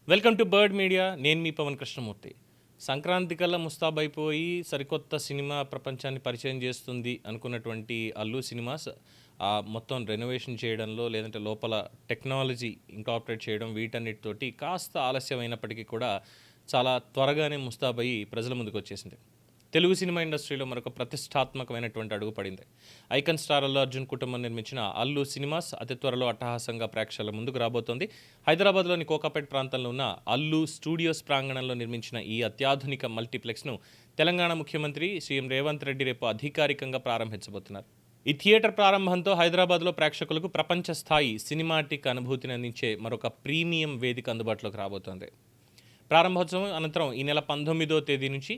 Welcome to bird media. నేను మీ పవన్ కృష్ణమూర్తి. సంక్రాంతి కల్లా ముస్తాబైపోయి సరికొత్త సినిమా ప్రపంచాన్ని పరిచయం చేస్తుంది అనుకున్నటువంటి అల్లు సినిమాస్ మొత్తం రెనోవేషన్ చేయడంలో, లేదంటే లోపల టెక్నాలజీ ఇంకార్పొరేట్ చేయడం, వీటన్నిటితోటి కాస్త ఆలస్యమైనప్పటికీ కూడా చాలా త్వరగానే ముస్తాబయ్యి ప్రజల ముందుకు వచ్చేసింది. తెలుగు సినిమా ఇండస్ట్రీలో మరొక ప్రతిష్టాత్మకమైనటువంటి అడుగు పడింది. ఐకన్ స్టార్ అల్లు అర్జున్ కుటుంబం నిర్మించిన అల్లు సినిమాస్ అతి త్వరలో అట్టహాసంగా ప్రేక్షకుల ముందుకు రాబోతోంది. హైదరాబాద్లోని కోకాపేట్ ప్రాంతంలో ఉన్న అల్లు స్టూడియోస్ ప్రాంగణంలో నిర్మించిన ఈ అత్యాధునిక మల్టీప్లెక్స్ను తెలంగాణ ముఖ్యమంత్రి సీఎం రేవంత్ రెడ్డి రేపు అధికారికంగా ప్రారంభించబోతున్నారు. ఈ థియేటర్ ప్రారంభంతో హైదరాబాద్లో ప్రేక్షకులకు ప్రపంచ స్థాయి సినిమాటిక్ అనుభూతిని అందించే మరొక ప్రీమియం వేదిక అందుబాటులోకి రాబోతోంది. ప్రారంభోత్సవం అనంతరం ఈ నెల 19వ తేదీ నుంచి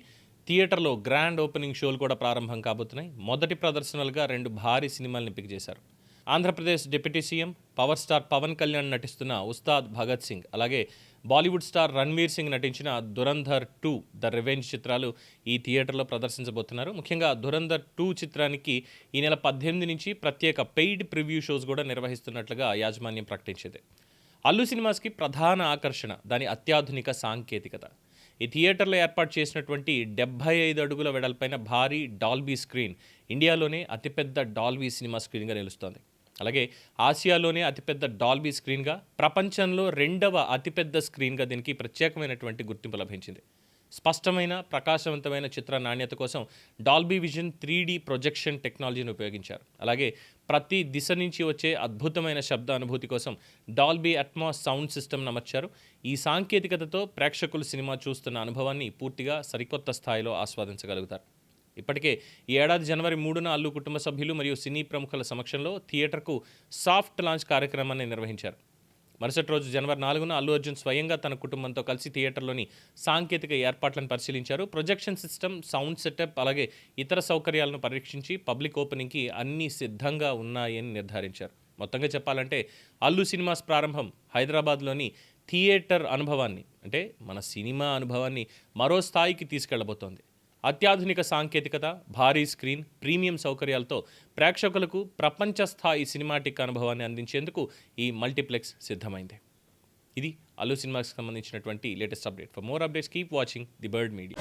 థియేటర్లో గ్రాండ్ ఓపెనింగ్ షోలు కూడా ప్రారంభం కాబోతున్నాయి. మొదటి ప్రదర్శనలుగా 2 భారీ సినిమాలను ఎంపిక చేశారు. Andhra Pradesh deputy CM power star Pawan Kalyan నటిస్తున్న ఉస్తాద్ భగత్ సింగ్, అలాగే బాలీవుడ్ స్టార్ రణ్వీర్ సింగ్ నటించిన దురంధర్ 2 ద రివెంజ్ చిత్రాలు ఈ థియేటర్లో ప్రదర్శించబోతున్నారు. ముఖ్యంగా దురంధర్ 2 చిత్రానికి ఈ నెల 18 నుంచి ప్రత్యేక పెయిడ్ ప్రివ్యూ షోస్ కూడా నిర్వహిస్తున్నట్లుగా యాజమాన్యం ప్రకటించింది. అల్లు సినిమాస్కి ప్రధాన ఆకర్షణ దాని అత్యాధునిక సాంకేతికత. ఈ థియేటర్లో ఏర్పాటు చేసినటువంటి 75 అడుగుల వెడల్పైన భారీ డాల్బీ స్క్రీన్ ఇండియాలోనే అతిపెద్ద డాల్బీ సినిమా స్క్రీన్గా నిలుస్తోంది. అలాగే ఆసియాలోనే అతిపెద్ద డాల్బీ స్క్రీన్గా, ప్రపంచంలో 2వ అతిపెద్ద స్క్రీన్గా దీనికి ప్రత్యేకమైనటువంటి గుర్తింపు లభించింది. స్పష్టమైన ప్రకాశవంతమైన చిత్ర నాణ్యత కోసం డాల్బీ విజన్ 3D ప్రొజెక్షన్ టెక్నాలజీని ఉపయోగించారు. అలాగే ప్రతి దిశ నుంచి వచ్చే అద్భుతమైన శబ్ద అనుభూతి కోసం డాల్బీ అట్మాస్ సౌండ్ సిస్టమ్ను అమర్చారు. ఈ సాంకేతికతతో ప్రేక్షకులు సినిమా చూస్తున్న అనుభవాన్ని పూర్తిగా సరికొత్త స్థాయిలో ఆస్వాదించగలుగుతారు. ఇప్పటికే ఈ ఏడాది జనవరి 3న అల్లు కుటుంబ సభ్యులు మరియు సినీ ప్రముఖుల సమక్షంలో థియేటర్కు సాఫ్ట్ లాంచ్ కార్యక్రమాన్ని నిర్వహించారు. మరుసటి రోజు జనవరి 4న అల్లు అర్జున్ స్వయంగా తన కుటుంబంతో కలిసి థియేటర్లోని సాంకేతిక ఏర్పాట్లను పరిశీలించారు. ప్రొజెక్షన్ సిస్టమ్, సౌండ్ సెటప్, అలాగే ఇతర సౌకర్యాలను పరీక్షించి పబ్లిక్ ఓపెనింగ్కి అన్నీ సిద్ధంగా ఉన్నాయని నిర్ధారించారు. మొత్తంగా చెప్పాలంటే అల్లు సినిమాస్ ప్రారంభం హైదరాబాద్లోని థియేటర్ అనుభవాన్ని, అంటే మన సినిమా అనుభవాన్ని మరో స్థాయికి తీసుకెళ్లబోతోంది. అత్యాధునిక సాంకేతికత, భారీ స్క్రీన్, ప్రీమియం సౌకర్యాలతో ప్రేక్షకులకు ప్రపంచ స్థాయి సినిమాటిక్ అనుభవాన్ని అందించేందుకు ఈ మల్టీప్లెక్స్ సిద్ధమైంది. ఇది అల్లు సినిమాకి సంబంధించినటువంటి latest update. For more updates keep watching the bird media.